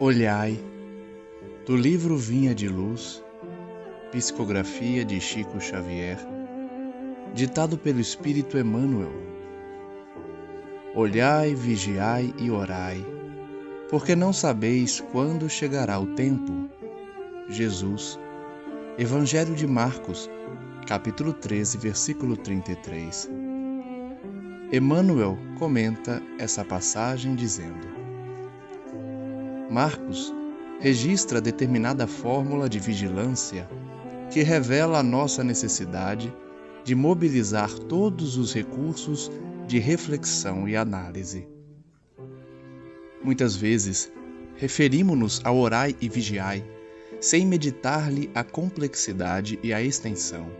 Olhai, do livro Vinha de Luz, psicografia de Chico Xavier, ditado pelo Espírito Emmanuel. Olhai, vigiai e orai, porque não sabeis quando chegará o tempo. Jesus, Evangelho de Marcos, capítulo 13, versículo 33. Emmanuel comenta essa passagem dizendo: Marcos registra determinada fórmula de vigilância que revela a nossa necessidade de mobilizar todos os recursos de reflexão e análise. Muitas vezes, referimos-nos a orai e vigiai, sem meditar-lhe a complexidade e a extensão.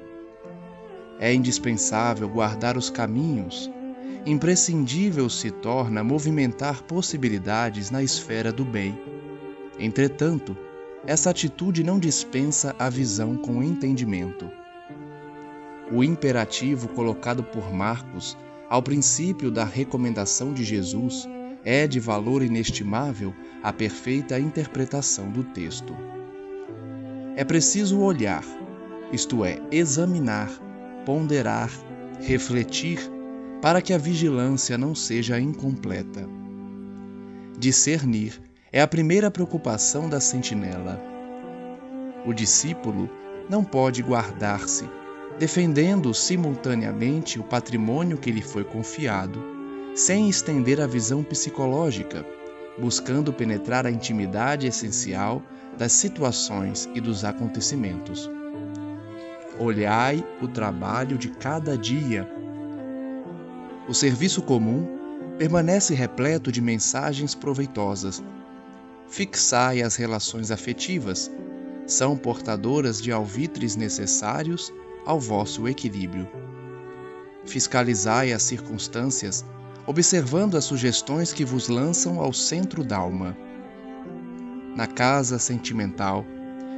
É indispensável guardar os caminhos, imprescindível se torna movimentar possibilidades na esfera do bem. Entretanto, essa atitude não dispensa a visão com entendimento. O imperativo colocado por Marcos ao princípio da recomendação de Jesus é de valor inestimável à perfeita interpretação do texto. É preciso olhar, isto é, examinar, ponderar, refletir, para que a vigilância não seja incompleta. Discernir é a primeira preocupação da sentinela. O discípulo não pode guardar-se, defendendo simultaneamente o patrimônio que lhe foi confiado, sem estender a visão psicológica, buscando penetrar a intimidade essencial das situações e dos acontecimentos. Olhai o trabalho de cada dia. O serviço comum permanece repleto de mensagens proveitosas. Fixai as relações afetivas, são portadoras de alvitres necessários ao vosso equilíbrio. Fiscalizai as circunstâncias, observando as sugestões que vos lançam ao centro d'alma. Na casa sentimental,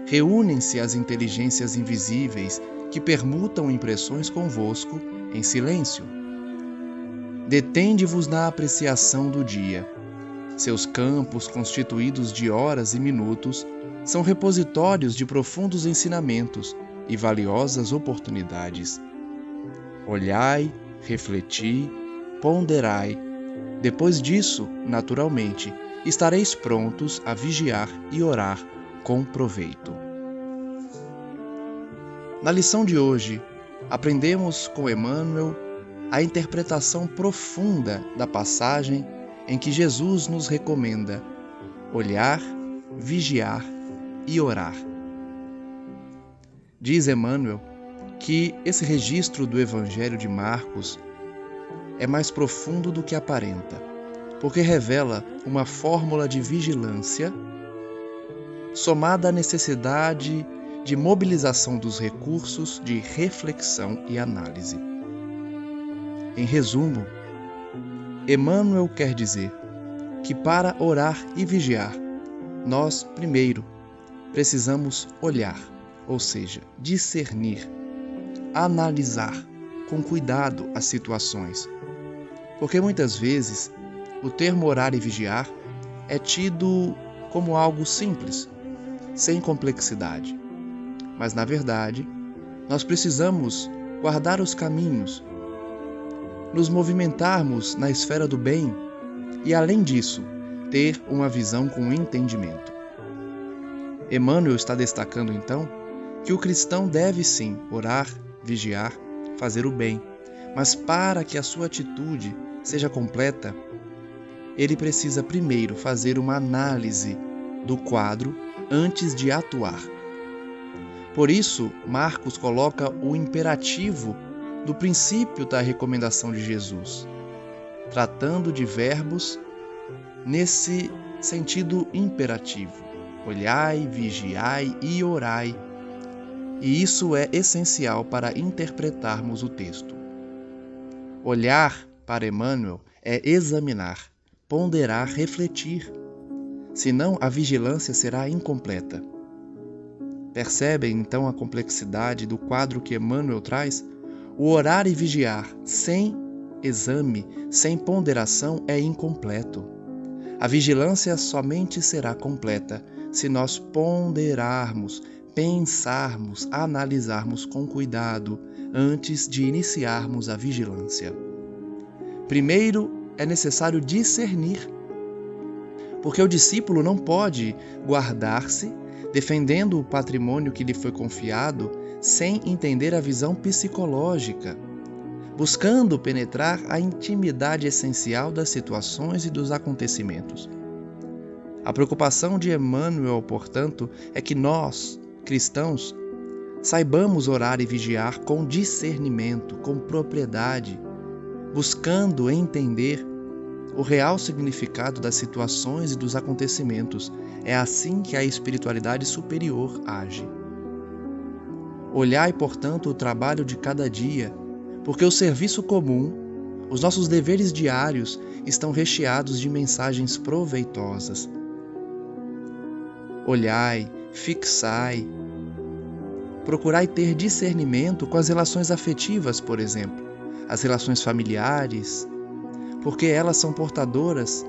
reúnem-se as inteligências invisíveis que permutam impressões convosco em silêncio. Detende-vos na apreciação do dia. Seus campos, constituídos de horas e minutos, são repositórios de profundos ensinamentos e valiosas oportunidades. Olhai, refleti, ponderai. Depois disso, naturalmente, estareis prontos a vigiar e orar com proveito. Na lição de hoje, aprendemos com Emmanuel a interpretação profunda da passagem em que Jesus nos recomenda olhar, vigiar e orar. Diz Emmanuel que esse registro do Evangelho de Marcos é mais profundo do que aparenta, porque revela uma fórmula de vigilância somada à necessidade de mobilização dos recursos de reflexão e análise. Em resumo, Emmanuel quer dizer que para orar e vigiar, nós, primeiro, precisamos olhar, ou seja, discernir, analisar com cuidado as situações. Porque muitas vezes o termo orar e vigiar é tido como algo simples, sem complexidade. Mas, na verdade, nós precisamos guardar os caminhos, nos movimentarmos na esfera do bem e, além disso, ter uma visão com entendimento. Emmanuel está destacando, então, que o cristão deve sim orar, vigiar, fazer o bem, mas para que a sua atitude seja completa, ele precisa primeiro fazer uma análise do quadro antes de atuar. Por isso, Marcos coloca o imperativo do princípio da recomendação de Jesus, tratando de verbos nesse sentido imperativo: olhai, vigiai e orai. E isso é essencial para interpretarmos o texto. Olhar, para Emmanuel, é examinar, ponderar, refletir. Senão, a vigilância será incompleta. Percebem, então, a complexidade do quadro que Emmanuel traz? O orar e vigiar sem exame, sem ponderação, é incompleto. A vigilância somente será completa se nós ponderarmos, pensarmos, analisarmos com cuidado antes de iniciarmos a vigilância. Primeiro, é necessário discernir, porque o discípulo não pode guardar-se defendendo o patrimônio que lhe foi confiado sem entender a visão psicológica, buscando penetrar a intimidade essencial das situações e dos acontecimentos. A preocupação de Emmanuel, portanto, é que nós, cristãos, saibamos orar e vigiar com discernimento, com propriedade, buscando entender o real significado das situações e dos acontecimentos. É assim que a espiritualidade superior age. Olhai, portanto, o trabalho de cada dia, porque o serviço comum, os nossos deveres diários, estão recheados de mensagens proveitosas. Olhai, fixai, procurai ter discernimento com as relações afetivas, por exemplo, as relações familiares, porque elas são portadoras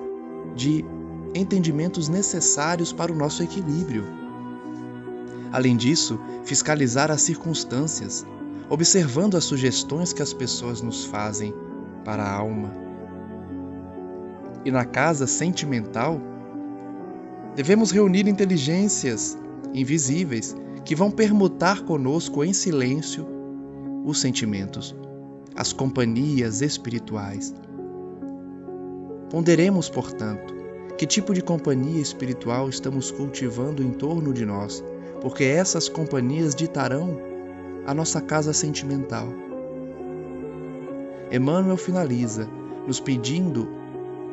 de entendimentos necessários para o nosso equilíbrio. Além disso, fiscalizar as circunstâncias, observando as sugestões que as pessoas nos fazem para a alma. E na casa sentimental, devemos reunir inteligências invisíveis que vão permutar conosco em silêncio os sentimentos, as companhias espirituais. Ponderemos, portanto, que tipo de companhia espiritual estamos cultivando em torno de nós, porque essas companhias ditarão a nossa casa sentimental. Emmanuel finaliza nos pedindo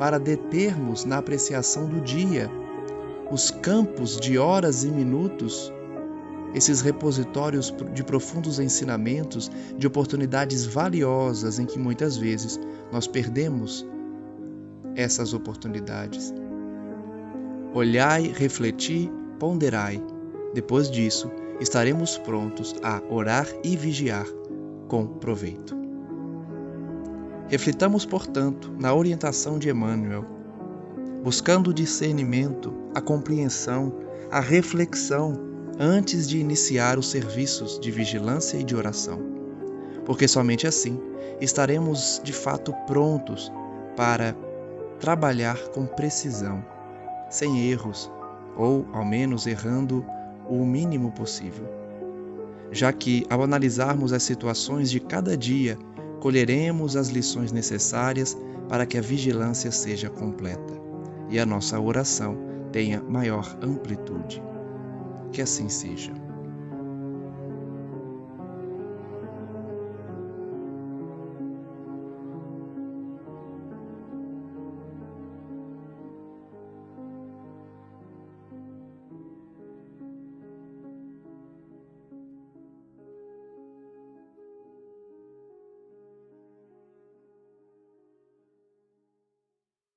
para determos na apreciação do dia os campos de horas e minutos, esses repositórios de profundos ensinamentos, de oportunidades valiosas em que muitas vezes nós perdemos essas oportunidades. Olhai, refleti, ponderai. Depois disso, estaremos prontos a orar e vigiar com proveito. Reflitamos, portanto, na orientação de Emmanuel, buscando o discernimento, a compreensão, a reflexão antes de iniciar os serviços de vigilância e de oração, porque somente assim estaremos de fato prontos para trabalhar com precisão, sem erros, ou ao menos errando o mínimo possível, já que ao analisarmos as situações de cada dia, colheremos as lições necessárias para que a vigilância seja completa e a nossa oração tenha maior amplitude. Que assim seja.